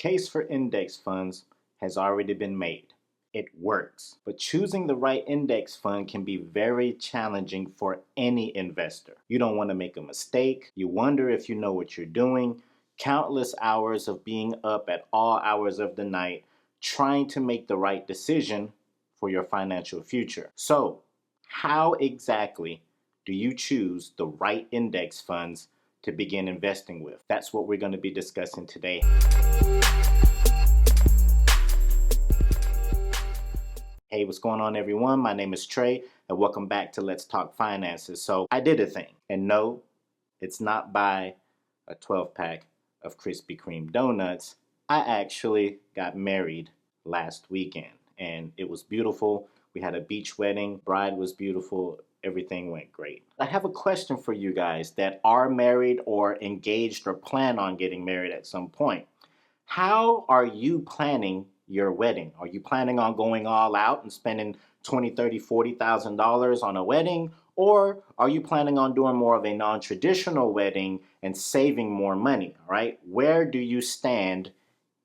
case for index funds has already been made. It works. But choosing the right index fund can be very challenging for any investor. You don't want to make a mistake. You wonder if you know what you're doing. Countless hours of being up at all hours of the night trying to make the right decision for your financial future. So, how exactly do you choose the right index funds to begin investing with? That's what we're going to be discussing today. Hey, what's going on, everyone? My name is Trey, and welcome back to Let's Talk Finances. So I did a thing, and no, it's not buy a 12-pack of Krispy Kreme donuts. I actually got married last weekend, and it was beautiful. We had a beach wedding. Bride was beautiful. Everything went great. I have a question for you guys that are married or engaged or plan on getting married at some point. How are you planning your wedding? Are you planning on going all out and spending $20,000, $30,000, $40,000 on a wedding? Or are you planning on doing more of a non-traditional wedding and saving more money, all right? Where do you stand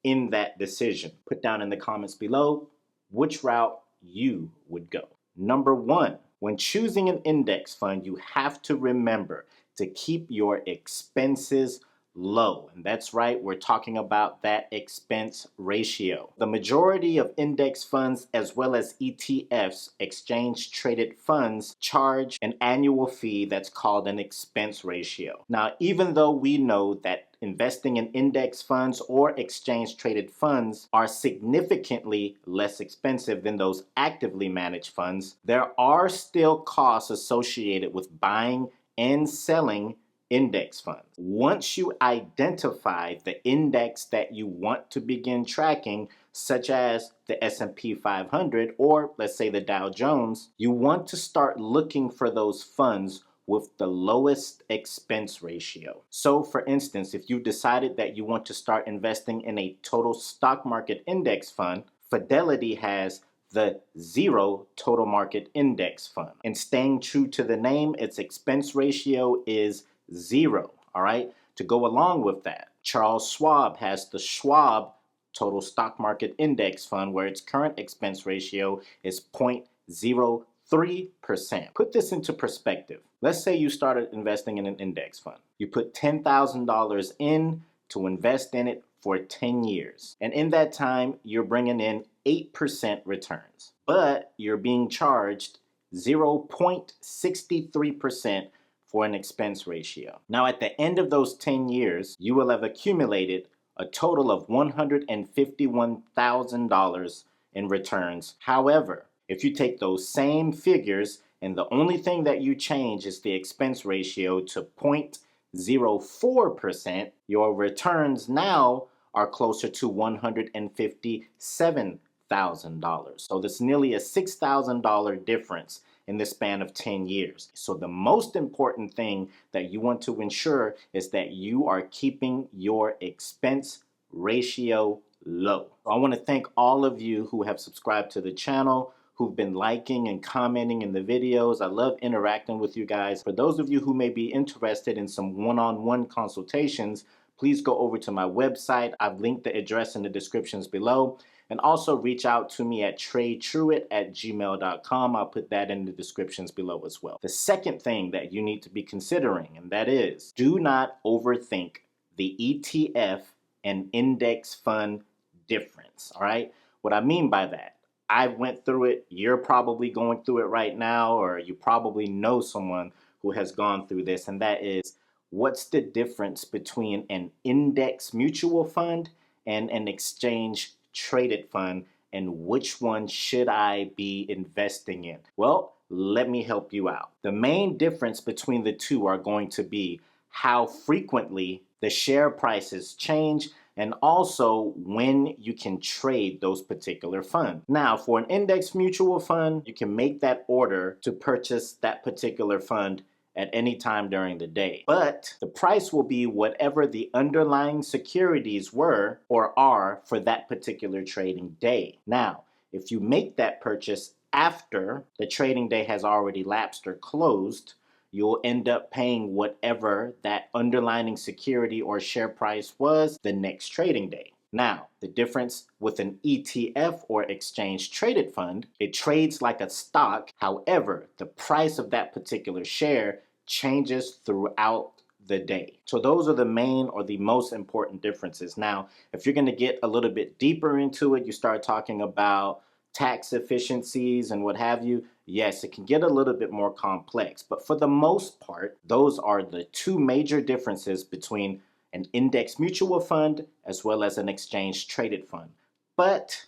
in that decision? Put down in the comments below which route you would go. Number one, when choosing an index fund, you have to remember to keep your expenses low. And that's right, we're talking about that expense ratio. The majority of index funds as well as ETFs, exchange traded funds, charge an annual fee that's called an expense ratio. Now, even though we know that investing in index funds or exchange traded funds are significantly less expensive than those actively managed funds, there are still costs associated with buying and selling index funds. Once you identify the index that you want to begin tracking, such as the S&P 500 or let's say the Dow Jones, you want to start looking for those funds with the lowest expense ratio. So for instance, if you decided that you want to start investing in a total stock market index fund, Fidelity has the Zero Total Market Index Fund. And staying true to the name, its expense ratio is 0, all right? To go along with that, Charles Schwab has the Schwab Total Stock Market Index Fund, where its current expense ratio is 0.03%. Put this into perspective. Let's say you started investing in an index fund. You put $10,000 in to invest in it for 10 years. And in that time, you're bringing in 8% returns. But you're being charged 0.63% for an expense ratio. Now, at the end of those 10 years, you will have accumulated a total of $151,000 in returns. However, if you take those same figures and the only thing that you change is the expense ratio to 0.04%, your returns now are closer to $157,000. So there's nearly a $6,000 difference in the span of 10 years. So the most important thing that you want to ensure is that you are keeping your expense ratio low. I want to thank all of you who have subscribed to the channel, who've been liking and commenting in the videos. I love interacting with you guys. For those of you who may be interested in some one-on-one consultations, please go over to my website. I've linked the address in the descriptions below. And also reach out to me at treytruitt@gmail.com. I'll put that in the descriptions below as well. The second thing that you need to be considering, and that is, do not overthink the ETF and index fund difference, all right? What I mean by that, I went through it, you're probably going through it right now, or you probably know someone who has gone through this, and that is, what's the difference between an index mutual fund and an exchange traded fund, and which one should I be investing in? Well, let me help you out. The main difference between the two are going to be how frequently the share prices change and also when you can trade those particular funds. Now, for an index mutual fund, you can make that order to purchase that particular fund at any time during the day. But the price will be whatever the underlying securities were or are for that particular trading day. Now, if you make that purchase after the trading day has already lapsed or closed, you'll end up paying whatever that underlying security or share price was the next trading day. Now, the difference with an ETF or exchange traded fund, it trades like a stock. However, the price of that particular share changes throughout the day. So those are the main or the most important differences. Now, if you're going to get a little bit deeper into it, you start talking about tax efficiencies and what have you. Yes, it can get a little bit more complex, but for the most part, those are the two major differences between an index mutual fund as well as an exchange traded fund. But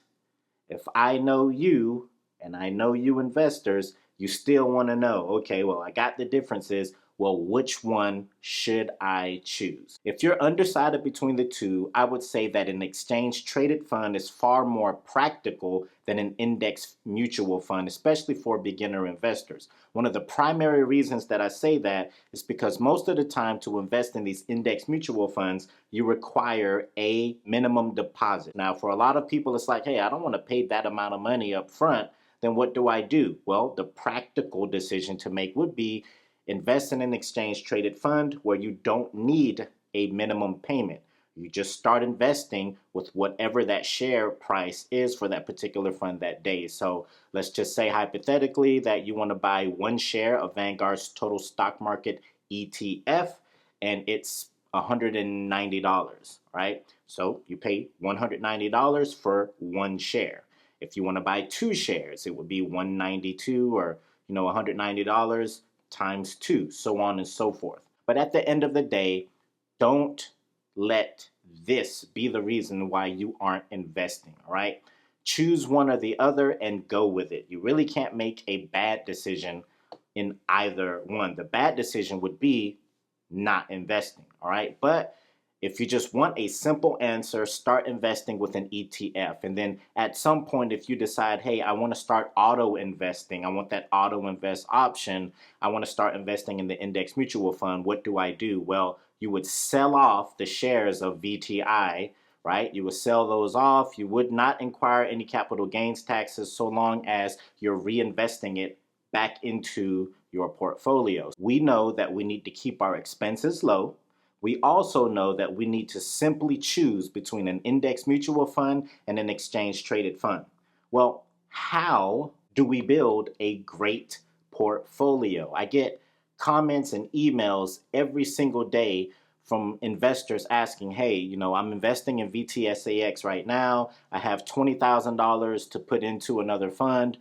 if I know you and I know you investors, you still want to know, okay, well, I got the differences. Well, which one should I choose? If you're undecided between the two, I would say that an exchange traded fund is far more practical than an index mutual fund, especially for beginner investors. One of the primary reasons that I say that is because most of the time to invest in these index mutual funds, you require a minimum deposit. Now, for a lot of people, it's like, hey, I don't want to pay that amount of money up front. Then what do I do? Well, the practical decision to make would be invest in an exchange traded fund where you don't need a minimum payment. You just start investing with whatever that share price is for that particular fund that day. So let's just say hypothetically that you want to buy one share of Vanguard's total stock market ETF and it's $190, right? So you pay $190 for one share. If you want to buy two shares, it would be $192 or $190 times two, so on and so forth. But at the end of the day, don't let this be the reason why you aren't investing, all right? Choose one or the other and go with it. You really can't make a bad decision in either one. The bad decision would be not investing, all right? But if you just want a simple answer, start investing with an ETF. And then at some point, if you decide, hey, I want to start auto investing, I want that auto invest option, I want to start investing in the index mutual fund, what do I do? Well, you would sell off the shares of VTI, right? You would sell those off. You would not inquire any capital gains taxes so long as you're reinvesting it back into your portfolios. We know that we need to keep our expenses low. We also know that we need to simply choose between an index mutual fund and an exchange traded fund. Well, how do we build a great portfolio? I get comments and emails every single day from investors asking, hey, I'm investing in VTSAX right now. I have $20,000 to put into another fund.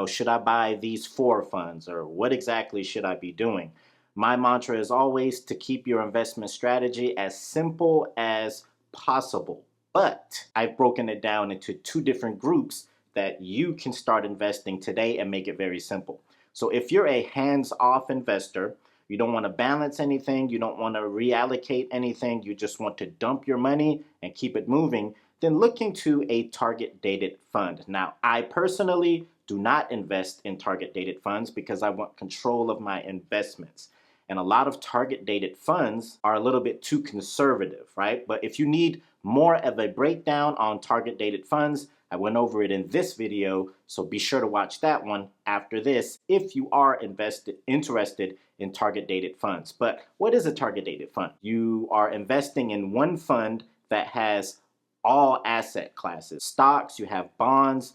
Should I buy these 4 funds or what exactly should I be doing? My mantra is always to keep your investment strategy as simple as possible. But I've broken it down into 2 different groups that you can start investing today and make it very simple. So if you're a hands-off investor, you don't want to balance anything, you don't want to reallocate anything, you just want to dump your money and keep it moving, then look into a target dated fund. Now, I personally do not invest in target dated funds because I want control of my investments. And a lot of target dated funds are a little bit too conservative, right? But if you need more of a breakdown on target dated funds, I went over it in this video, so be sure to watch that one after this if you are interested in target dated funds. But what is a target dated fund? You are investing in one fund that has all asset classes. Stocks, you have bonds,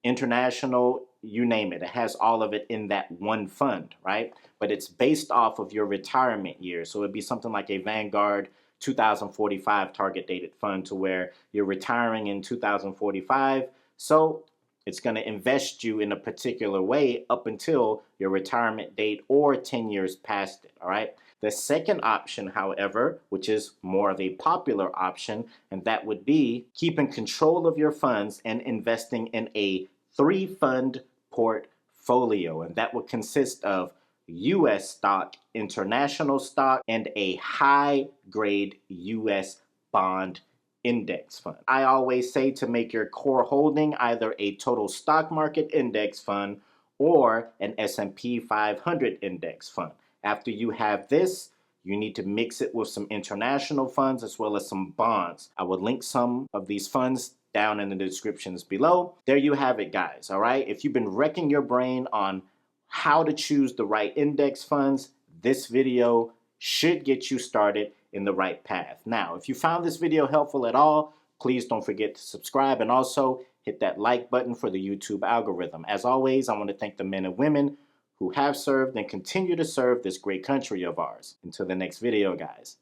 international, you name it. It has all of it in that one fund, right? But it's based off of your retirement year. So it'd be something like a Vanguard 2045 target dated fund to where you're retiring in 2045. So it's going to invest you in a particular way up until your retirement date or 10 years past it, all right? The second option, however, which is more of a popular option, and that would be keeping control of your funds and investing in a 3-fund portfolio. And that would consist of U.S. stock, international stock, and a high-grade U.S. bond index fund. I always say to make your core holding either a total stock market index fund or an S&P 500 index fund. After you have this, you need to mix it with some international funds as well as some bonds. I will link some of these funds down in the descriptions below. There you have it, guys, all right? If you've been wrecking your brain on how to choose the right index funds, this video should get you started in the right path. Now, if you found this video helpful at all, Please don't forget to subscribe and also hit that like button for the YouTube algorithm. As always, I want to thank the men and women who have served and continue to serve this great country of ours. Until the next video, guys,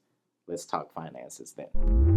let's talk finances then.